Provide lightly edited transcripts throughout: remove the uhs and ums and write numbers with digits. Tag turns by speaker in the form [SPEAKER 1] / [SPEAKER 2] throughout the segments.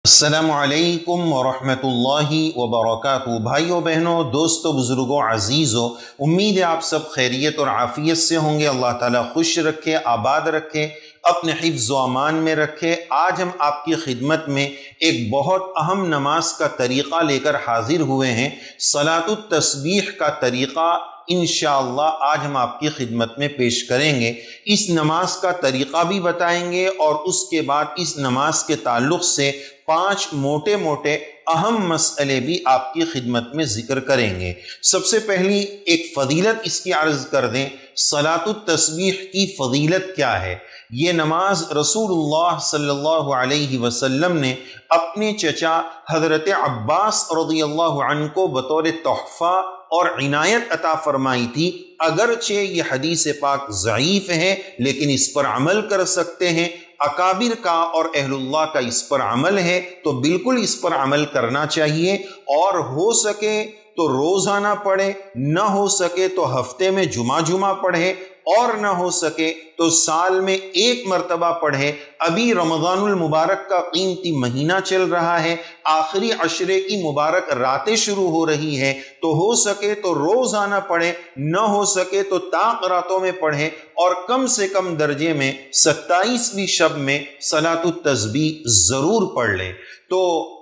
[SPEAKER 1] السلام علیکم ورحمۃ اللہ وبرکاتہ۔ بھائیوں بہنوں، دوستوں، بزرگوں، عزیزوں، امید ہے آپ سب خیریت اور عافیت سے ہوں گے۔ اللہ تعالیٰ خوش رکھے، آباد رکھے، اپنے حفظ و امان میں رکھے۔ آج ہم آپ کی خدمت میں ایک بہت اہم نماز کا طریقہ لے کر حاضر ہوئے ہیں، صلاۃ التسبیح کا طریقہ انشاءاللہ آج ہم آپ کی خدمت میں پیش کریں گے۔ اس نماز کا طریقہ بھی بتائیں گے اور اس کے بعد اس نماز کے تعلق سے 5 موٹے موٹے اہم مسئلے بھی آپ کی خدمت میں ذکر کریں گے۔ سب سے پہلی ایک فضیلت اس کی عرض کر دیں، صلاۃ التسبیح کی فضیلت کیا ہے؟ یہ نماز رسول اللہ صلی اللہ علیہ وسلم نے اپنے چچا حضرت عباس رضی اللہ عنہ کو بطور تحفہ اور عنایت عطا فرمائی تھی۔ اگرچہ یہ حدیث پاک ضعیف ہے لیکن اس پر عمل کر سکتے ہیں۔ اکابر کا اور اہل اللہ کا اس پر عمل ہے تو بالکل اس پر عمل کرنا چاہیے، اور ہو سکے تو روزانہ پڑھے، نہ ہو سکے تو ہفتے میں جمعہ پڑھے، اور نہ ہو سکے تو سال میں 1 مرتبہ پڑھے۔ ابھی رمضان المبارک کا قیمتی مہینہ چل رہا ہے، آخری عشرے کی مبارک راتیں شروع ہو رہی ہے، تو ہو سکے تو روزانہ پڑھے، نہ ہو سکے تو طاق راتوں میں پڑھے، اور کم سے کم درجے میں 27ویں شب میں صلاۃ التسبیح ضرور پڑھ لیں۔ تو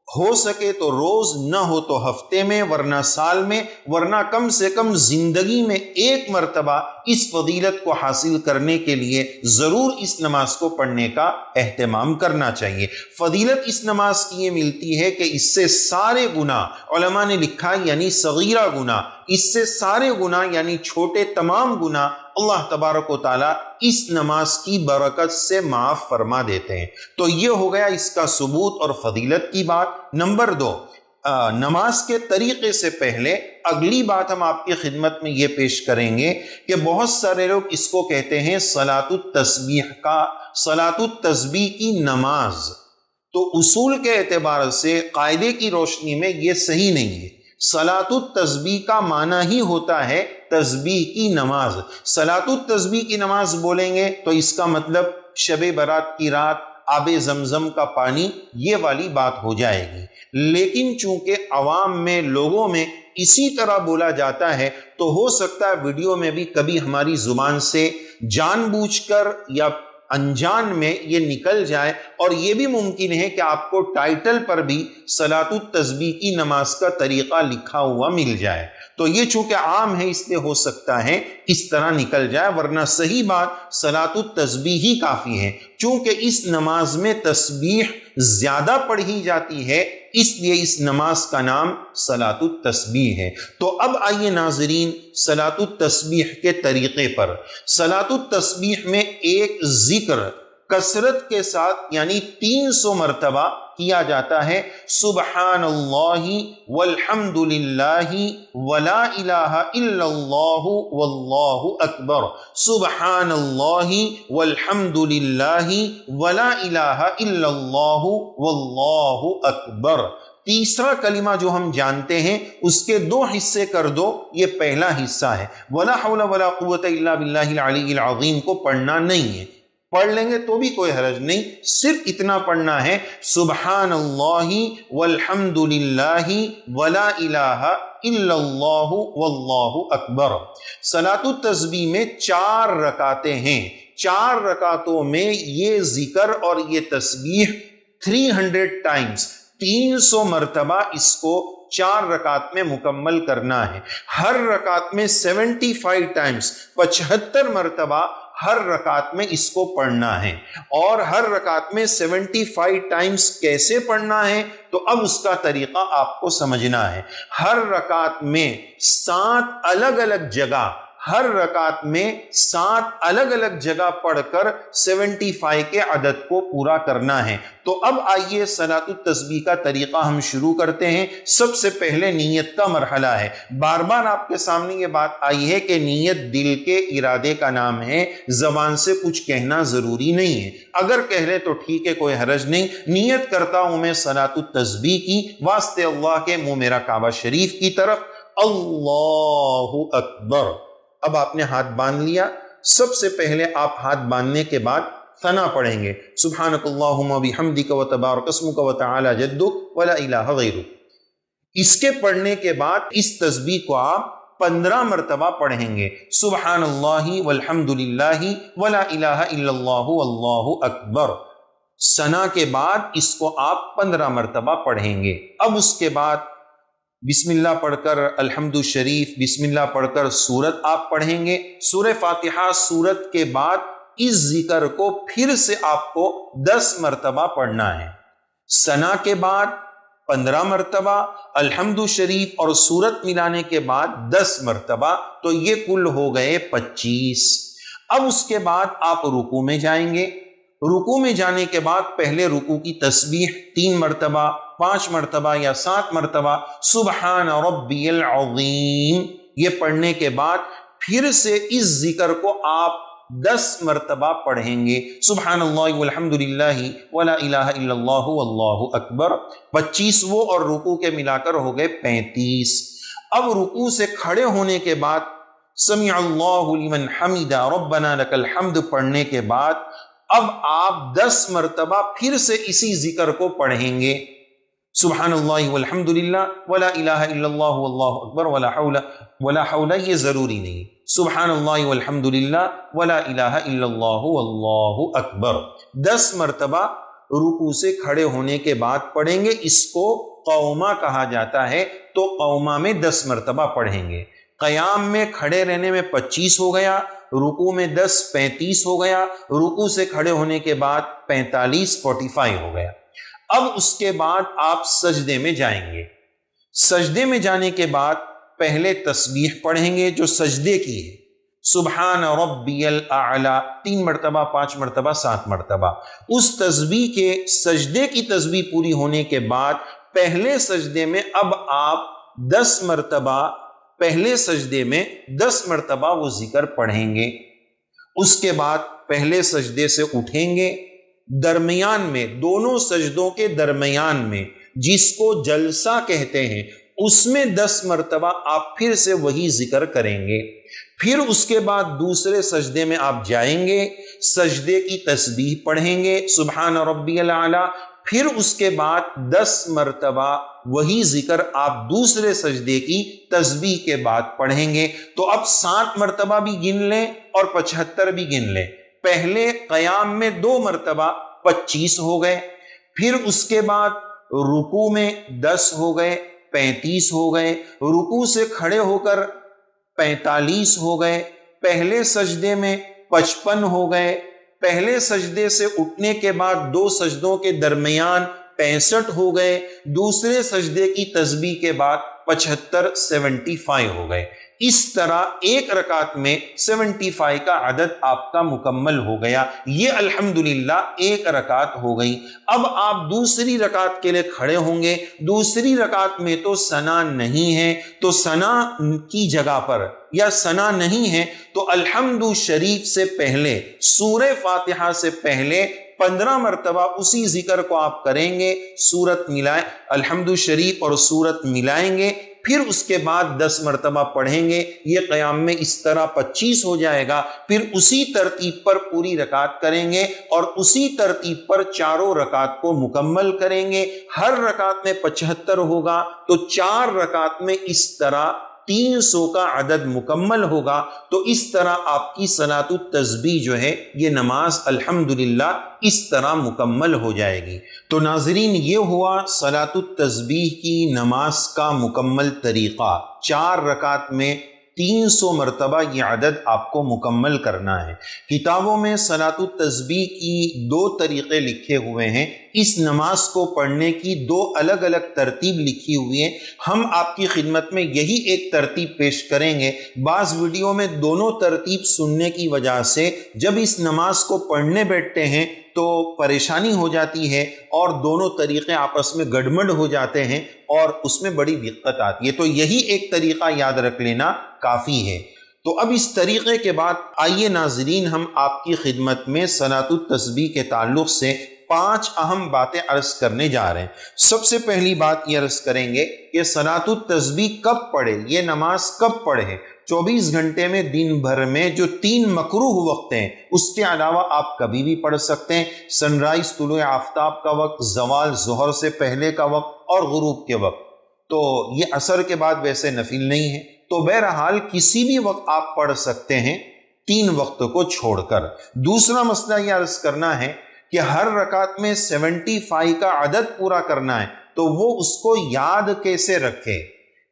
[SPEAKER 1] ہو سکے تو روز، نہ ہو تو ہفتے میں، ورنہ سال میں، ورنہ کم سے کم زندگی میں 1 مرتبہ اس فضیلت کو حاصل کرنے کے لیے ضرور اس نماز کو پڑھنے کا اہتمام کرنا چاہیے۔ فضیلت اس نماز کی یہ ملتی ہے کہ اس سے سارے گناہ، علماء نے لکھا یعنی صغیرہ گناہ، اس سے سارے گناہ یعنی چھوٹے تمام گناہ اللہ تبارک و تعالیٰ اس نماز کی برکت سے معاف فرما دیتے ہیں۔ تو یہ ہو گیا اس کا ثبوت اور فضیلت کی بات۔ نمبر 2، نماز کے طریقے سے پہلے اگلی بات ہم آپ کی خدمت میں یہ پیش کریں گے کہ بہت سارے لوگ اس کو کہتے ہیں صلاۃ التسبیح کا، صلاۃ التسبیح کی نماز۔ تو اصول کے اعتبار سے، قاعدے کی روشنی میں یہ صحیح نہیں ہے۔ صلاۃ التسبیح کا معنی ہی ہوتا ہے تسبیح کی نماز۔ صلاۃ التسبیح کی نماز بولیں گے تو اس کا مطلب شب برات کی رات، آب زمزم کا پانی، یہ والی بات ہو جائے گی۔ لیکن چونکہ عوام میں، لوگوں میں اسی طرح بولا جاتا ہے، تو ہو سکتا ہے ویڈیو میں بھی کبھی ہماری زبان سے جان بوجھ کر یا انجان میں یہ نکل جائے، اور یہ بھی ممکن ہے کہ آپ کو ٹائٹل پر بھی صلاۃ التسبیح کی نماز کا طریقہ لکھا ہوا مل جائے۔ تو یہ چونکہ عام ہے اس لیے ہو سکتا ہے اس طرح نکل جائے، ورنہ صحیح بات صلاۃ التسبیح ہی کافی ہے۔ چونکہ اس نماز میں تسبیح زیادہ پڑھی جاتی ہے، اس لیے اس نماز کا نام صلاۃ التسبیح ہے۔ تو اب آئیے ناظرین صلاۃ التسبیح کے طریقے پر۔ صلاۃ التسبیح میں ایک ذکر کثرت کے ساتھ یعنی 300 مرتبہ کیا جاتا ہے، سبحان اللہ والحمد للہ ولا الہ الا اللہ واللہ اکبر، سبحان اللہ والحمد للہ ولا الہ الا اللہ واللہ اکبر۔ تیسرا کلمہ جو ہم جانتے ہیں اس کے 2 حصے کر دو، یہ پہلا حصہ ہے، ولا حول ولا قوت الا باللہ العلی العظیم کو پڑھنا نہیں ہے، پڑھ لیں گے تو بھی کوئی حرج نہیں، صرف اتنا پڑھنا ہے، سبحان اللہ والحمد للہ ولا الہ الا اللہ واللہ اکبر۔ صلاۃ التسبیح میں 4 رکعتیں ہیں، 4 رکعتوں میں یہ ذکر اور یہ تسبیح 300 ٹائمز، 300 مرتبہ اس کو 4 رکعت میں مکمل کرنا ہے۔ ہر رکعت میں 75 ٹائمز، 75 مرتبہ ہر رکعت میں اس کو پڑھنا ہے۔ اور ہر رکعت میں 75 ٹائمز کیسے پڑھنا ہے تو اب اس کا طریقہ آپ کو سمجھنا ہے۔ ہر رکعت میں 7 الگ الگ جگہ، ہر رکعت میں 7 الگ الگ جگہ پڑھ کر 75 کے عدد کو پورا کرنا ہے۔ تو اب آئیے صلاۃ التسبیح کا طریقہ ہم شروع کرتے ہیں۔ سب سے پہلے نیت کا مرحلہ ہے۔ بار بار آپ کے سامنے یہ بات آئی ہے کہ نیت دل کے ارادے کا نام ہے، زبان سے کچھ کہنا ضروری نہیں ہے، اگر کہہ لے تو ٹھیک ہے، کوئی حرج نہیں۔ نیت کرتا ہوں میں صلاۃ التسبیح کی، واسطے اللہ کے، منہ میرا کعبہ شریف کی طرف، اللہ اکبر۔ اب آپ نے ہاتھ باندھ لیا۔ سب سے پہلے آپ ہاتھ باندھنے کے بعد ثنا پڑھیں گے، سبحانک اللہم بحمدک و تبارک اسمک و تعالی جدک ولا الہ غیرک۔ اس کے پڑھنے کے بعد اس تسبیح کو آپ 15 مرتبہ پڑھیں گے، سبحان اللہ والحمد للہ ولا الہ الا اللہ واللہ اکبر۔ ثنا کے بعد اس کو آپ 15 مرتبہ پڑھیں گے۔ اب اس کے بعد بسم اللہ پڑھ کر الحمد شریف، بسم اللہ پڑھ کر سورت آپ پڑھیں گے۔ سورہ فاتحہ سورت کے بعد اس ذکر کو پھر سے آپ کو 10 مرتبہ پڑھنا ہے۔ ثنا کے بعد 15 مرتبہ، الحمد شریف اور سورت ملانے کے بعد 10 مرتبہ، تو یہ کل ہو گئے 25۔ اب اس کے بعد آپ رکوع میں جائیں گے۔ رکوع میں جانے کے بعد پہلے رکوع کی تسبیح 3 مرتبہ، 5 مرتبہ یا 7 مرتبہ سبحان ربی العظیم یہ پڑھنے کے بعد پھر سے اس ذکر کو آپ 10 مرتبہ پڑھیں گے، سبحان اللہ والحمد للہ ولا الہ الا اللہ واللہ اکبر۔ 25 وہ اور رکوع کے ملا کر ہو گئے 35۔ اب رکوع سے کھڑے ہونے کے بعد سمع اللہ لمن حمدہ ربنا لک الحمد پڑھنے کے بعد اب آپ 10 مرتبہ پھر سے اسی ذکر کو پڑھیں گے، سبحان اللہ والحمد للہ ولا الہ الا اللہ واللہ اکبر ولا حول یہ ضروری نہیں، سبحان اللہ والحمد للہ ولا الہ الا اللہ واللہ اکبر 10 مرتبہ رکوع سے کھڑے ہونے کے بعد پڑھیں گے۔ اس کو قومہ کہا جاتا ہے، تو قومہ میں 10 مرتبہ پڑھیں گے۔ قیام میں کھڑے رہنے میں 25 ہو گیا، رکوع میں 10 35 ہو گیا، رکوع سے کھڑے ہونے کے بعد 45 45 ہو گیا۔ اب اس کے بعد آپ سجدے میں جائیں گے۔ سجدے میں جانے کے بعد پہلے تسبیح پڑھیں گے جو سجدے کی ہے، سبحان ربی الاعلی 3 مرتبہ، 5 مرتبہ، 7 مرتبہ۔ اس تسبیح کے سجدے کی تسبیح پوری ہونے کے بعد پہلے سجدے میں اب آپ 10 مرتبہ پہلے سجدے میں 10 مرتبہ وہ ذکر پڑھیں گے۔ اس کے بعد پہلے سجدے سے اٹھیں گے، درمیان میں دونوں سجدوں کے درمیان میں جس کو جلسہ کہتے ہیں اس میں 10 مرتبہ آپ پھر سے وہی ذکر کریں گے۔ پھر اس کے بعد دوسرے سجدے میں آپ جائیں گے، سجدے کی تسبیح پڑھیں گے، سبحان ربی الاعلی، پھر اس کے بعد 10 مرتبہ وہی ذکر آپ دوسرے سجدے کی تسبیح کے بعد پڑھیں گے۔ تو اب 7 مرتبہ بھی گن لیں اور 75 بھی گن لیں۔ پہلے قیام میں 2 مرتبہ 25 ہو گئے، پھر اس کے بعد رکوع میں 10 ہو گئے، 35 ہو گئے، رکوع سے کھڑے ہو کر 45 ہو گئے، پہلے سجدے میں 55 ہو گئے، پہلے سجدے سے اٹھنے کے بعد 2 سجدوں کے درمیان 65 ہو گئے، دوسرے سجدے کی تسبیح کے بعد 75 75 ہو گئے۔ اس طرح ایک رکعت میں 75 کا عدد آپ کا مکمل ہو گیا۔ یہ الحمدللہ ایک رکعت ہو گئی۔ اب آپ دوسری رکعت کے لیے کھڑے ہوں گے۔ دوسری رکعت میں تو ثنا نہیں ہے، تو ثنا کی جگہ پر یا ثنا نہیں ہے تو الحمد شریف سے پہلے سورہ فاتحہ سے پہلے 15 مرتبہ اسی ذکر کو آپ کریں گے، سورت ملائیں، الحمد شریف اور سورت ملائیں گے، پھر اس کے بعد 10 مرتبہ پڑھیں گے۔ یہ قیام میں اس طرح 25 ہو جائے گا۔ پھر اسی ترتیب پر پوری رکعت کریں گے اور اسی ترتیب پر چاروں رکعت کو مکمل کریں گے۔ ہر رکعت میں 75 ہوگا تو 4 رکعت میں اس طرح 300 کا عدد مکمل ہوگا۔ تو اس طرح آپ کی صلاۃ التسبیح جو ہے یہ نماز الحمدللہ اس طرح مکمل ہو جائے گی۔ تو ناظرین یہ ہوا صلاۃ التسبیح کی نماز کا مکمل طریقہ۔ 4 رکعت میں 300 مرتبہ یہ عدد آپ کو مکمل کرنا ہے۔ کتابوں میں صلاۃ التسبیح کی 2 طریقے لکھے ہوئے ہیں۔ اس نماز کو پڑھنے کی 2 الگ الگ ترتیب لکھی ہوئی ہے۔ ہم آپ کی خدمت میں یہی ایک ترتیب پیش کریں گے۔ بعض ویڈیو میں دونوں ترتیب سننے کی وجہ سے جب اس نماز کو پڑھنے بیٹھتے ہیں تو پریشانی ہو جاتی ہے اور دونوں طریقے آپس میں گڑبڑ ہو جاتے ہیں اور اس میں بڑی دقت آتی ہے۔ تو یہی ایک طریقہ یاد رکھ لینا کافی ہے۔ تو اب اس طریقے کے بعد آئیے ناظرین ہم آپ کی خدمت میں صلاۃ التسبیح کے تعلق سے 5 اہم باتیں عرض کرنے جا رہے ہیں۔ سب سے پہلی بات یہ عرض کریں گے کہ صلاۃ التسبیح کب پڑھے، یہ نماز کب پڑھے۔ 24 گھنٹے میں دن بھر میں جو 3 مکروہ وقت ہیں اس کے علاوہ آپ کبھی بھی پڑھ سکتے ہیں۔ سن رائز طلوع آفتاب کا وقت، زوال ظہر سے پہلے کا وقت اور غروب کے وقت، تو یہ عصر کے بعد ویسے نفل نہیں ہے، تو بہرحال کسی بھی وقت آپ پڑھ سکتے ہیں 3 وقت کو چھوڑ کر۔ دوسرا مسئلہ یہ عرض کرنا ہے کہ ہر رکعت میں 75 کا عدد پورا کرنا ہے، تو وہ اس کو یاد کیسے رکھے،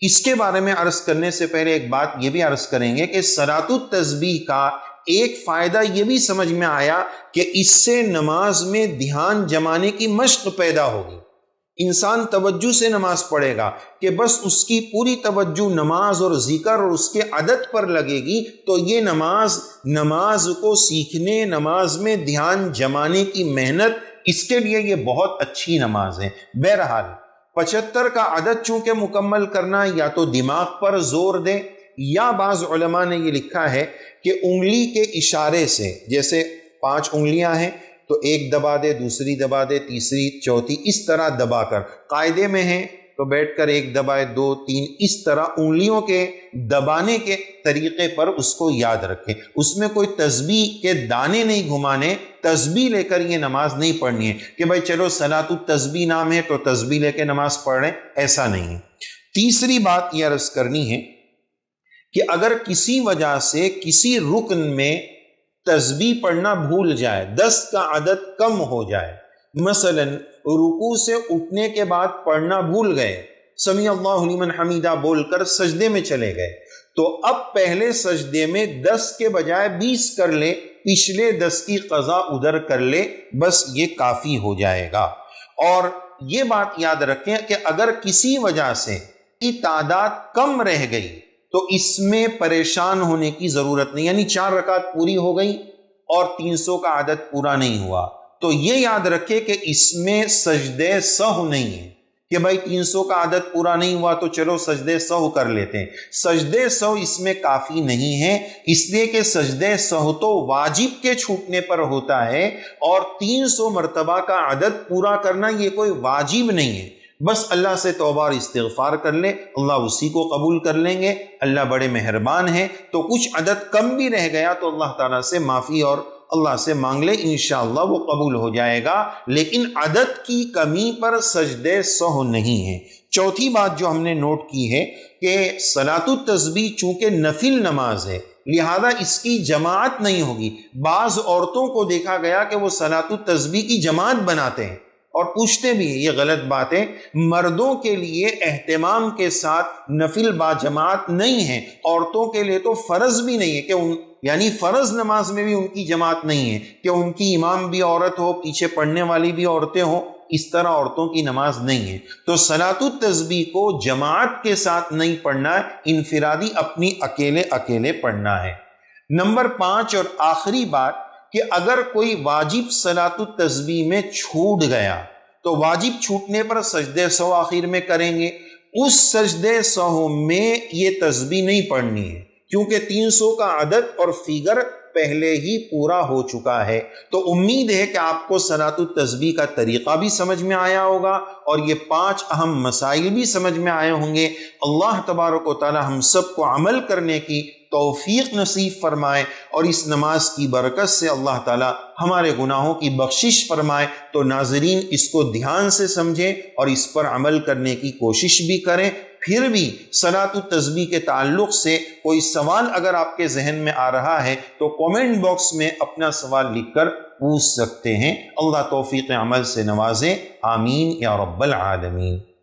[SPEAKER 1] اس کے بارے میں عرض کرنے سے پہلے ایک بات یہ بھی عرض کریں گے کہ صلاۃ التسبیح کا ایک فائدہ یہ بھی سمجھ میں آیا کہ اس سے نماز میں دھیان جمانے کی مشق پیدا ہوگی۔ انسان توجہ سے نماز پڑھے گا کہ بس اس کی پوری توجہ نماز اور ذکر اور اس کے عدد پر لگے گی، تو یہ نماز کو سیکھنے، نماز میں دھیان جمانے کی محنت، اس کے لیے یہ بہت اچھی نماز ہے۔ بہرحال 75 کا عدد چونکہ مکمل کرنا یا تو دماغ پر زور دے، یا بعض علماء نے یہ لکھا ہے کہ انگلی کے اشارے سے، جیسے 5 انگلیاں ہیں تو ایک دبا دے، دوسری دبا دے، تیسری، چوتھی، اس طرح دبا کر، قاعدے میں ہیں تو بیٹھ کر 1 دبائے، 2، 3، اس طرح انگلیوں کے دبانے کے طریقے پر اس کو یاد رکھیں۔ اس میں کوئی تسبیح کے دانے نہیں گھمانے، تسبیح لے کر یہ نماز نہیں پڑھنی ہے کہ بھائی چلو صلاۃ التسبیح نام ہے تو تسبیح لے کے نماز پڑھ رہے ہیں، ایسا نہیں ہے۔ تیسری بات یہ عرض کرنی ہے کہ اگر کسی وجہ سے کسی رکن میں تسبیح پڑھنا بھول جائے، 10 کا عدد کم ہو جائے، مثلا رکوع سے اٹھنے کے بعد پڑھنا بھول گئے، سمیع اللہ لمن حمیدہ بول کر سجدے میں چلے گئے، تو اب پہلے سجدے میں 10 کے بجائے 20 کر لے، پچھلے 10 کی قضا ادھر کر لے، بس یہ کافی ہو جائے گا۔ اور یہ بات یاد رکھیں کہ اگر کسی وجہ سے کی تعداد کم رہ گئی تو اس میں پریشان ہونے کی ضرورت نہیں، یعنی 4 رکعت پوری ہو گئی اور 300 کا عدد پورا نہیں ہوا، تو یہ یاد رکھے کہ اس میں سجدے سہو نہیں ہے کہ بھائی 300 کا عدد پورا نہیں ہوا تو چلو سجدے سہو کر لیتے ہیں۔ سجدے سہو اس میں کافی نہیں ہے، اس لیے کہ سجدے سہو تو واجب کے چھوٹنے پر ہوتا ہے، اور 300 مرتبہ کا عدد پورا کرنا یہ کوئی واجب نہیں ہے۔ بس اللہ سے توبہ اور استغفار کر لے، اللہ اسی کو قبول کر لیں گے، اللہ بڑے مہربان ہیں۔ تو کچھ عدد کم بھی رہ گیا تو اللہ تعالیٰ سے معافی اور اللہ سے مانگ لے، انشاءاللہ وہ قبول ہو جائے گا، لیکن عدد کی کمی پر سجدے سہو نہیں ہے۔ چوتھی بات جو ہم نے نوٹ کی ہے کہ صلاۃ التسبیح چونکہ نفل نماز ہے لہذا اس کی جماعت نہیں ہوگی۔ بعض عورتوں کو دیکھا گیا کہ وہ صلاۃ التسبیح کی جماعت بناتے ہیں اور پوچھتے بھی ہیں، یہ غلط بات ہے۔ مردوں کے لیے اہتمام کے ساتھ نفل با جماعت نہیں ہے، عورتوں کے لیے تو فرض بھی نہیں ہے کہ یعنی فرض نماز میں بھی ان کی جماعت نہیں ہے کہ ان کی امام بھی عورت ہو، پیچھے پڑھنے والی بھی عورتیں ہوں، اس طرح عورتوں کی نماز نہیں ہے۔ تو صلاۃ التسبیح کو جماعت کے ساتھ نہیں پڑھنا ہے، انفرادی اپنی اکیلے پڑھنا ہے۔ نمبر 5 اور آخری بات کہ اگر کوئی واجب صلاۃ التسبیح میں چھوٹ گیا تو واجب چھوٹنے پر سجدے سہو آخر میں کریں گے، اس سجدے سہو میں یہ تسبیح نہیں پڑھنی ہے کیونکہ 300 کا عدد اور فگر پہلے ہی پورا ہو چکا ہے۔ تو امید ہے کہ آپ کو صلاۃ التسبیح کا طریقہ بھی سمجھ میں آیا ہوگا اور یہ 5 اہم مسائل بھی سمجھ میں آئے ہوں گے۔ اللہ تبارک و تعالی ہم سب کو عمل کرنے کی توفیق نصیب فرمائے اور اس نماز کی برکت سے اللہ تعالی ہمارے گناہوں کی بخشش فرمائے۔ تو ناظرین اس کو دھیان سے سمجھیں اور اس پر عمل کرنے کی کوشش بھی کریں۔ پھر بھی صلاۃ التسبیح کے تعلق سے کوئی سوال اگر آپ کے ذہن میں آ رہا ہے تو کومنٹ باکس میں اپنا سوال لکھ کر پوچھ سکتے ہیں۔ اللہ توفیق عمل سے نوازے، آمین یا رب العالمین۔